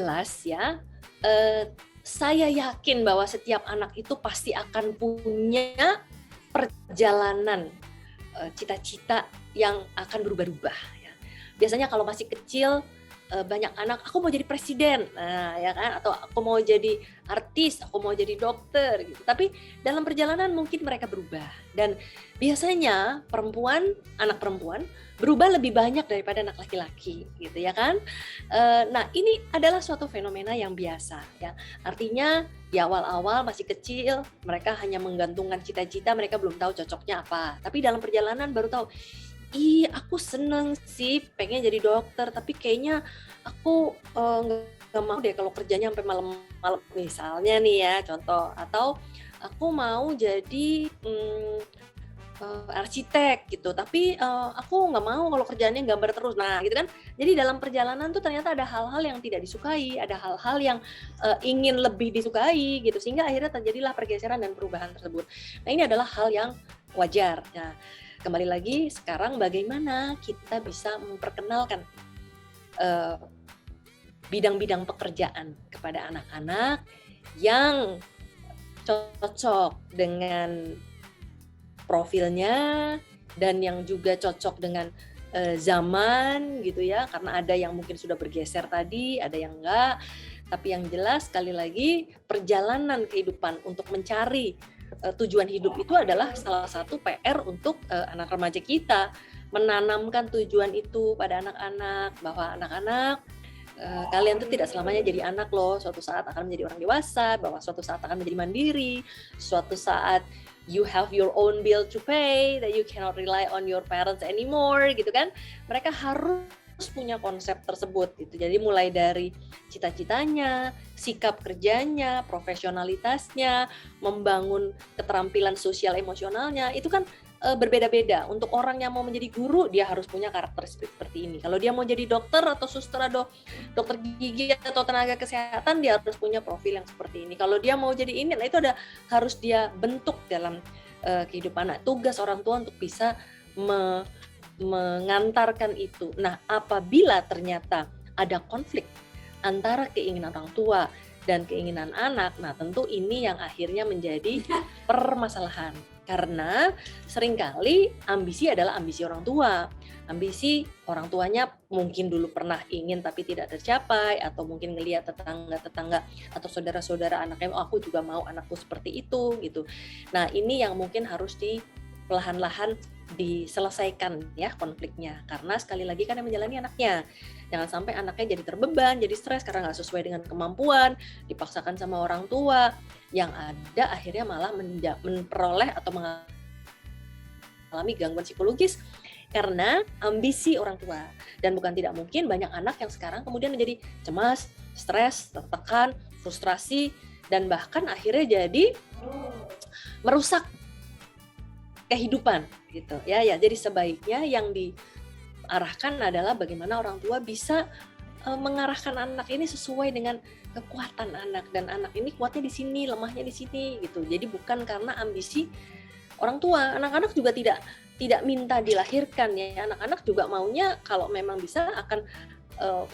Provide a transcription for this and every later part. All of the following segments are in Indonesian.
jelas ya, saya yakin bahwa setiap anak itu pasti akan punya perjalanan, cita-cita yang akan berubah-ubah ya. Biasanya kalau masih kecil, banyak anak, "Aku mau jadi presiden," nah ya kan, atau "Aku mau jadi artis, aku mau jadi dokter," gitu. Tapi dalam perjalanan mungkin mereka berubah dan biasanya anak perempuan berubah lebih banyak daripada anak laki-laki gitu ya kan. Nah ini adalah suatu fenomena yang biasa ya. Artinya di awal-awal masih kecil mereka hanya menggantungkan cita-cita, mereka belum tahu cocoknya apa. Tapi dalam perjalanan baru tahu, "Ih, aku seneng sih pengen jadi dokter, tapi kayaknya aku, nggak mau deh kalau kerjanya sampai malam-malam." Misalnya nih ya contoh, atau aku mau jadi, arsitek gitu, tapi, aku nggak mau kalau kerjaannya gambar terus. Nah gitu kan, jadi dalam perjalanan tuh ternyata ada hal-hal yang tidak disukai, ada hal-hal yang, ingin lebih disukai gitu, sehingga akhirnya terjadilah pergeseran dan perubahan tersebut. Nah ini adalah hal yang wajar. Nah, kembali lagi sekarang bagaimana kita bisa memperkenalkan, eee, bidang-bidang pekerjaan kepada anak-anak yang cocok dengan profilnya dan yang juga cocok dengan, zaman gitu ya, karena ada yang mungkin sudah bergeser tadi, ada yang enggak. Tapi yang jelas sekali lagi perjalanan kehidupan untuk mencari, tujuan hidup itu adalah salah satu PR untuk, anak remaja kita. Menanamkan tujuan itu pada anak-anak, bahwa anak-anak, kalian tuh tidak selamanya jadi anak loh, suatu saat akan menjadi orang dewasa, bahwa suatu saat akan menjadi mandiri, suatu saat you have your own bill to pay, that you cannot rely on your parents anymore gitu kan. Mereka harus punya konsep tersebut gitu. Jadi mulai dari cita-citanya, sikap kerjanya, profesionalitasnya, membangun keterampilan sosial emosionalnya, itu kan berbeda-beda. Untuk orang yang mau menjadi guru, dia harus punya karakteristik seperti ini. Kalau dia mau jadi dokter atau suster atau dokter gigi atau tenaga kesehatan, dia harus punya profil yang seperti ini. Kalau dia mau jadi ini, nah itu harus dia bentuk dalam kehidupan. Nah, tugas orang tua untuk bisa mengantarkan itu. Nah, apabila ternyata ada konflik antara keinginan orang tua dan keinginan anak, nah tentu ini yang akhirnya menjadi permasalahan. Karena seringkali ambisi adalah ambisi orang tua. Ambisi orang tuanya mungkin dulu pernah ingin tapi tidak tercapai, atau mungkin ngelihat tetangga-tetangga atau saudara-saudara anaknya, "Oh, aku juga mau anakku seperti itu," gitu. Nah, ini yang mungkin harus perlahan-lahan diselesaikan ya konfliknya. Karena sekali lagi kan yang menjalani anaknya. Jangan sampai anaknya jadi terbeban, jadi stres karena nggak sesuai dengan kemampuan, dipaksakan sama orang tua, yang ada akhirnya malah memperoleh atau mengalami gangguan psikologis karena ambisi orang tua. Dan bukan tidak mungkin banyak anak yang sekarang kemudian menjadi cemas, stres, tertekan, frustrasi, dan bahkan akhirnya jadi merusak kehidupan gitu ya. Jadi sebaiknya yang diarahkan adalah bagaimana orang tua bisa mengarahkan anak ini sesuai dengan kekuatan anak, dan anak ini kuatnya di sini, lemahnya di sini gitu. Jadi bukan karena ambisi orang tua. Anak-anak juga tidak minta dilahirkan ya. Anak-anak juga maunya kalau memang bisa akan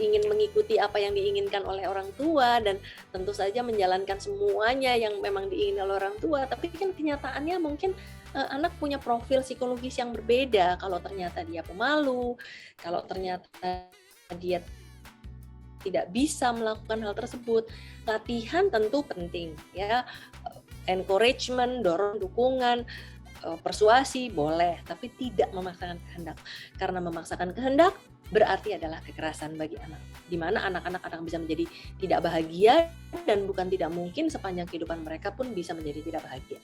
ingin mengikuti apa yang diinginkan oleh orang tua, dan tentu saja menjalankan semuanya yang memang diinginkan oleh orang tua. Tapi kan kenyataannya mungkin anak punya profil psikologis yang berbeda. Kalau ternyata dia pemalu, kalau ternyata dia tidak bisa melakukan hal tersebut, latihan tentu penting ya. Encouragement, dorong, dukungan, persuasi boleh, tapi tidak memaksakan kehendak. Karena memaksakan kehendak berarti adalah kekerasan bagi anak, di mana anak-anak akan bisa menjadi tidak bahagia, dan bukan tidak mungkin sepanjang kehidupan mereka pun bisa menjadi tidak bahagia.